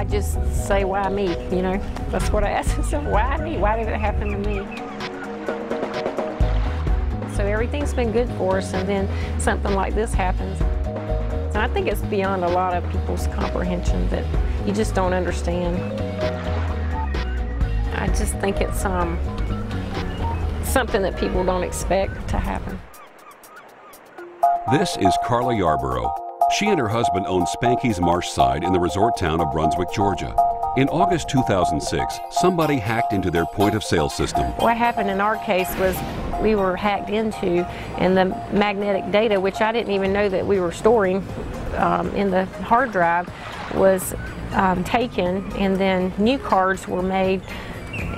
just say, why me? You know, that's what I ask myself, why me? Why did it happen to me? So everything's been good for us, and then something like this happens. And I think it's beyond a lot of people's comprehension that you just don't understand. I just think it's something that people don't expect to happen. This is Carla Yarborough. She and her husband own Spanky's Marshside in the resort town of Brunswick, Georgia. In August 2006, somebody hacked into their point-of-sale system. What happened in our case was we were hacked into, and the magnetic data, which I didn't even know that we were storing in the hard drive, was taken, and then new cards were made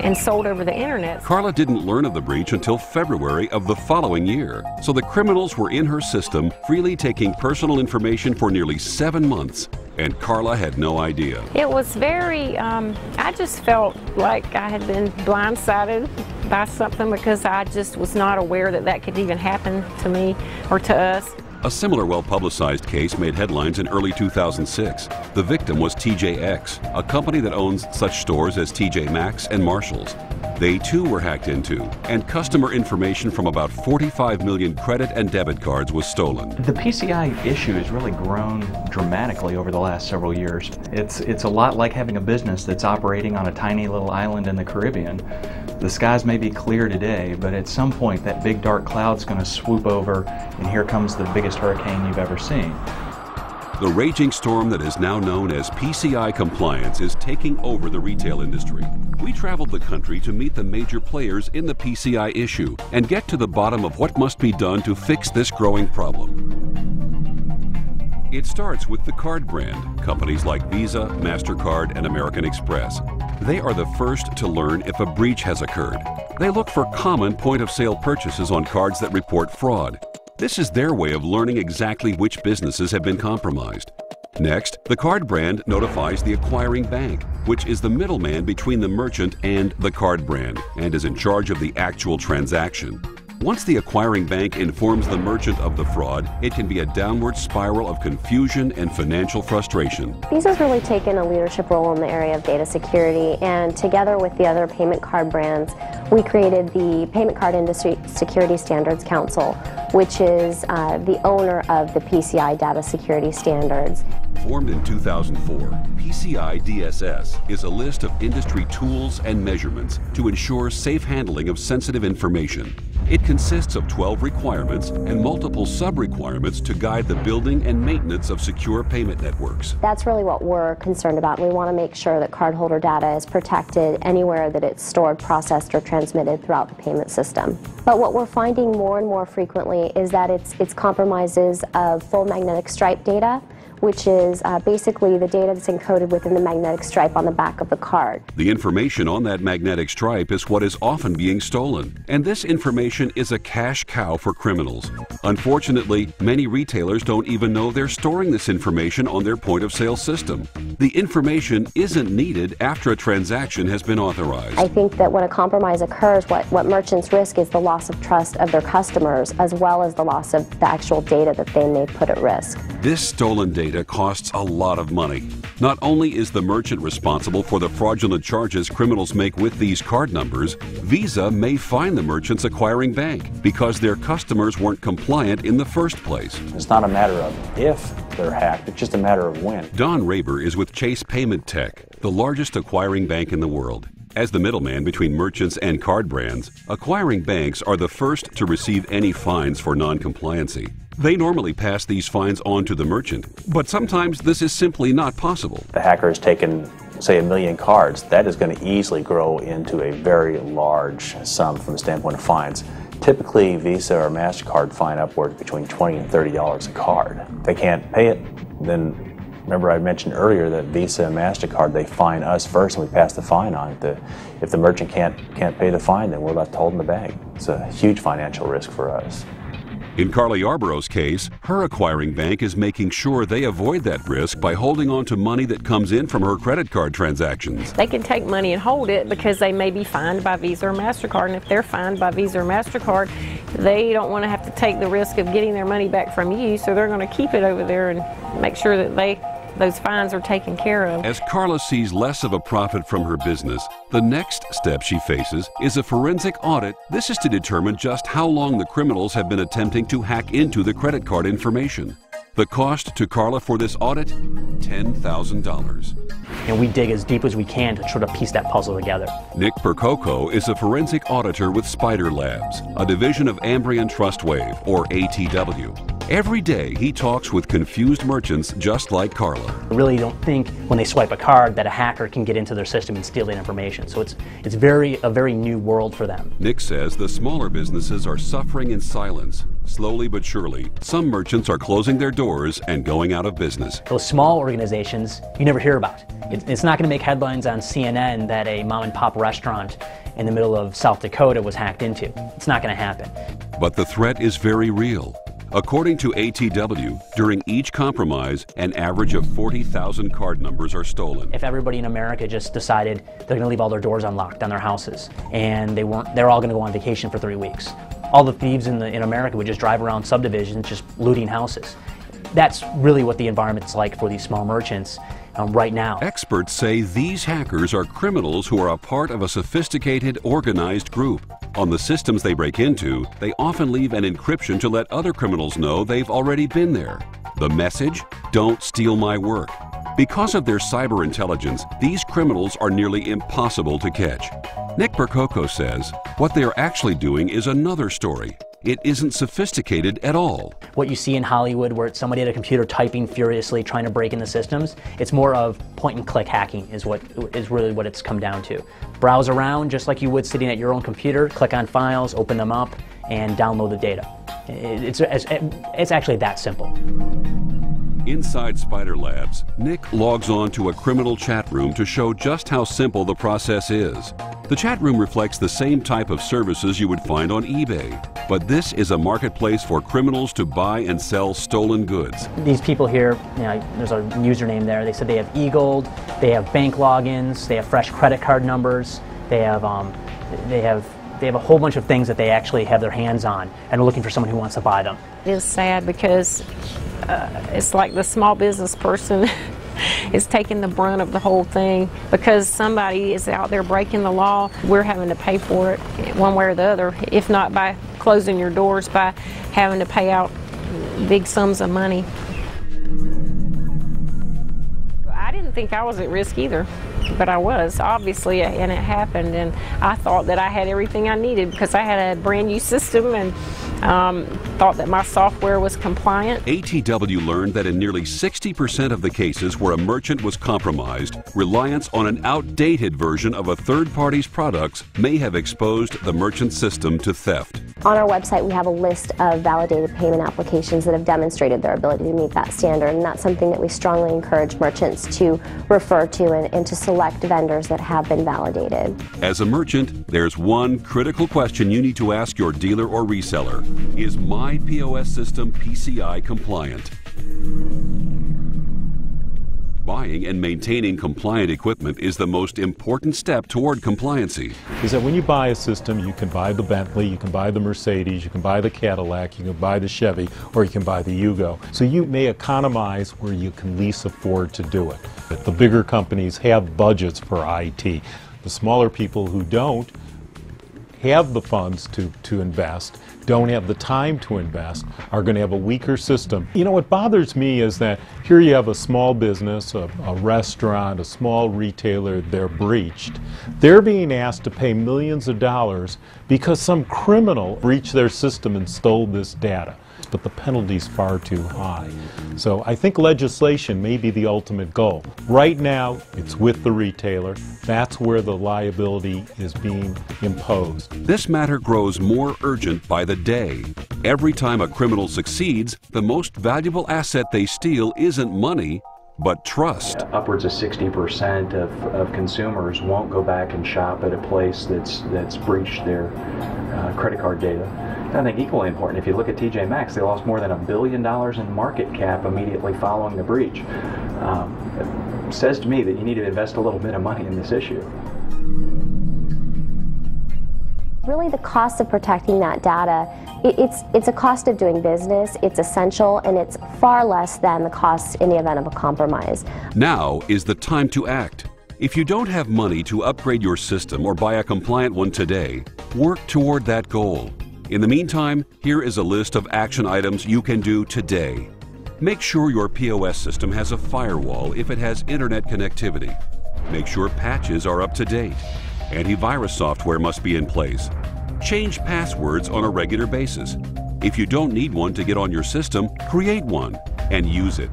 and sold over the internet. Carla didn't learn of the breach until February of the following year, so the criminals were in her system, freely taking personal information for nearly 7 months, and Carla had no idea. It was very, I just felt like I had been blindsided by something, because I just was not aware that that could even happen to me or to us. A similar well-publicized case made headlines in early 2006. The victim was TJX, a company that owns such stores as TJ Maxx and Marshalls. They too were hacked into, and customer information from about 45 million credit and debit cards was stolen. The PCI issue has really grown dramatically over the last several years. It's a lot like having a business that's operating on a tiny little island in the Caribbean. The skies may be clear today, but at some point that big dark cloud's going to swoop over, and here comes the biggest hurricane you've ever seen. The raging storm that is now known as PCI compliance is taking over the retail industry. We traveled the country to meet the major players in the PCI issue and get to the bottom of what must be done to fix this growing problem. It starts with the card brand, companies like Visa, MasterCard, and American Express. They are the first to learn if a breach has occurred. They look for common point-of-sale purchases on cards that report fraud. This is their way of learning exactly which businesses have been compromised. Next, the card brand notifies the acquiring bank, which is the middleman between the merchant and the card brand, and is in charge of the actual transaction. Once the acquiring bank informs the merchant of the fraud, it can be a downward spiral of confusion and financial frustration. Visa's really taken a leadership role in the area of data security, and together with the other payment card brands, we created the Payment Card Industry Security Standards Council, which is the owner of the PCI data security standards. Formed in 2004, PCI DSS is a list of industry tools and measurements to ensure safe handling of sensitive information. It consists of 12 requirements and multiple sub-requirements to guide the building and maintenance of secure payment networks. That's really what we're concerned about. We want to make sure that cardholder data is protected anywhere that it's stored, processed, or transmitted throughout the payment system. But what we're finding more and more frequently is that it's compromises of full magnetic stripe data, which is basically the data that's encoded within the magnetic stripe on the back of the card. The information on that magnetic stripe is what is often being stolen, and this information is a cash cow for criminals. Unfortunately, many retailers don't even know they're storing this information on their point-of-sale system. The information isn't needed after a transaction has been authorized. I think that when a compromise occurs, what merchants risk is the loss of trust of their customers, as well as the loss of the actual data that they may put at risk. This stolen data costs a lot of money. Not only is the merchant responsible for the fraudulent charges criminals make with these card numbers, Visa may fine the merchant's acquiring bank because their customers weren't compliant in the first place. It's not a matter of if they're hacked, it's just a matter of when. Don Raber is with Chase Payment Tech, the largest acquiring bank in the world. As the middleman between merchants and card brands, acquiring banks are the first to receive any fines for non-compliancy. They normally pass these fines on to the merchant, but sometimes this is simply not possible. The hacker has taken, say, 1 million cards. That is going to easily grow into a very large sum from the standpoint of fines. Typically, Visa or MasterCard fine upwards between $20 and $30 a card. If they can't pay it, then remember I mentioned earlier that Visa and MasterCard, they fine us first and we pass the fine on. If the merchant can't pay the fine, then we're left holding the bag. It's a huge financial risk for us. In Carla Yarborough's case, her acquiring bank is making sure they avoid that risk by holding on to money that comes in from her credit card transactions. They can take money and hold it because they may be fined by Visa or MasterCard, and if they're fined by Visa or MasterCard, they don't want to have to take the risk of getting their money back from you, so they're going to keep it over there and make sure that they those fines are taken care of. As Carla sees less of a profit from her business, the next step she faces is a forensic audit. This is to determine just how long the criminals have been attempting to hack into the credit card information. The cost to Carla for this audit? $10,000. And we dig as deep as we can to try to piece that puzzle together. Nick Percoco is a forensic auditor with Spider Labs, a division of Ambrian Trustwave, or ATW. Every day he talks with confused merchants just like Carla. I really don't think when they swipe a card that a hacker can get into their system and steal that information. So it's a very new world for them. Nick says the smaller businesses are suffering in silence. Slowly but surely, some merchants are closing their doors and going out of business. Those small organizations you never hear about. It's not going to make headlines on CNN that a mom and pop restaurant in the middle of South Dakota was hacked into. It's not going to happen. But the threat is very real. According to ATW, during each compromise, an average of 40,000 card numbers are stolen. If everybody in America just decided they're going to leave all their doors unlocked on their houses and they're all going to go on vacation for 3 weeks, all the thieves in America would just drive around subdivisions just looting houses. That's really what the environment's like for these small merchants right now. Experts say these hackers are criminals who are a part of a sophisticated, organized group. On the systems they break into, they often leave an encryption to let other criminals know they've already been there. The message? Don't steal my work. Because of their cyber intelligence, these criminals are nearly impossible to catch. Nick Percoco says what they are actually doing is another story. It isn't sophisticated at all. What you see in Hollywood where it's somebody at a computer typing furiously trying to break into systems, it's more of point and click hacking is really what it's come down to. Browse around just like you would sitting at your own computer, click on files, open them up, and download the data. It's actually that simple. Inside Spider Labs, Nick logs on to a criminal chat room to show just how simple the process is. The chat room reflects the same type of services you would find on eBay, but this is a marketplace for criminals to buy and sell stolen goods. These people here, there's a username there. They said they have e-gold, they have bank logins, they have fresh credit card numbers, they have a whole bunch of things that they actually have their hands on and are looking for someone who wants to buy them. It is sad because it's like the small business person is taking the brunt of the whole thing because somebody is out there breaking the law. We're having to pay for it one way or the other, if not by closing your doors, by having to pay out big sums of money. I didn't think I was at risk either, but I was, obviously, and it happened, and I thought that I had everything I needed because I had a brand new system and thought that my software was compliant. ATW learned that in nearly 60% of the cases where a merchant was compromised, reliance on an outdated version of a third party's products may have exposed the merchant's system to theft. On our website, we have a list of validated payment applications that have demonstrated their ability to meet that standard, and that's something that we strongly encourage merchants to refer to and to select vendors that have been validated. As a merchant, there's one critical question you need to ask your dealer or reseller. Is my POS system PCI compliant? Buying and maintaining compliant equipment is the most important step toward compliancy. Is that when you buy a system, you can buy the Bentley, you can buy the Mercedes, you can buy the Cadillac, you can buy the Chevy, or you can buy the Yugo. So you may economize where you can least afford to do it. But the bigger companies have budgets for IT. The smaller people who don't have the funds to invest, don't have the time to invest, are going to have a weaker system. You know, what bothers me is that here you have a small business, a restaurant, a small retailer, they're breached. They're being asked to pay millions of dollars because some criminal breached their system and stole this data. But the penalty's far too high. So I think legislation may be the ultimate goal. Right now, it's with the retailer. That's where the liability is being imposed. This matter grows more urgent by the day. Every time a criminal succeeds, the most valuable asset they steal isn't money, but trust. Upwards of 60% of consumers won't go back and shop at a place that's breached their credit card data. And I think equally important, if you look at TJ Maxx, they lost more than $1 billion in market cap immediately following the breach. It says to me that you need to invest a little bit of money in this issue. Really, the cost of protecting that data, it's a cost of doing business, it's essential, and it's far less than the cost in the event of a compromise. Now is the time to act. If you don't have money to upgrade your system or buy a compliant one today, work toward that goal. In the meantime, here is a list of action items you can do today. Make sure your POS system has a firewall if it has internet connectivity. Make sure patches are up to date. Antivirus software must be in place. Change passwords on a regular basis. If you don't need one to get on your system, create one and use it.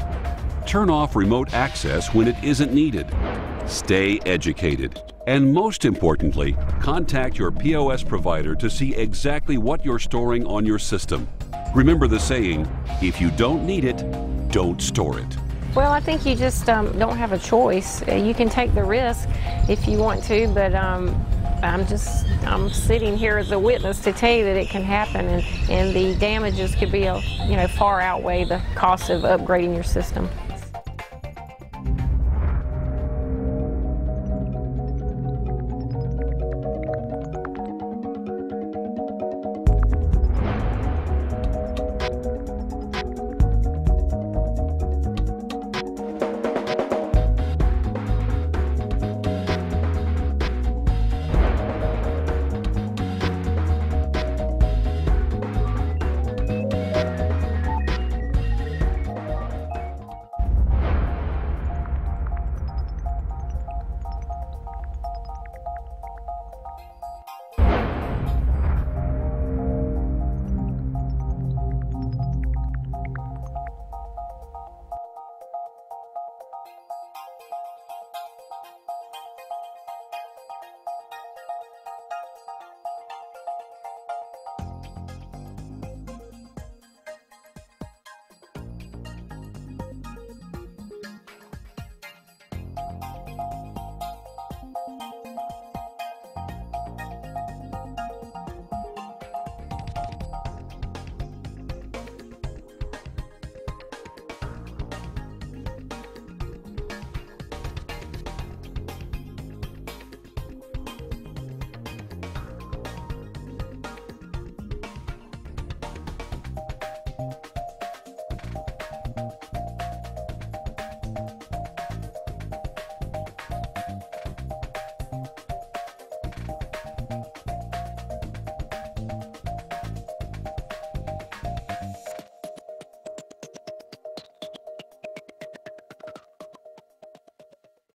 Turn off remote access when it isn't needed. Stay educated. And most importantly, contact your POS provider to see exactly what you're storing on your system. Remember the saying, if you don't need it, don't store it. Well, I think you just don't have a choice. You can take the risk if you want to, but I'm sitting here as a witness to tell you that it can happen, and the damages could be, far outweigh the cost of upgrading your system.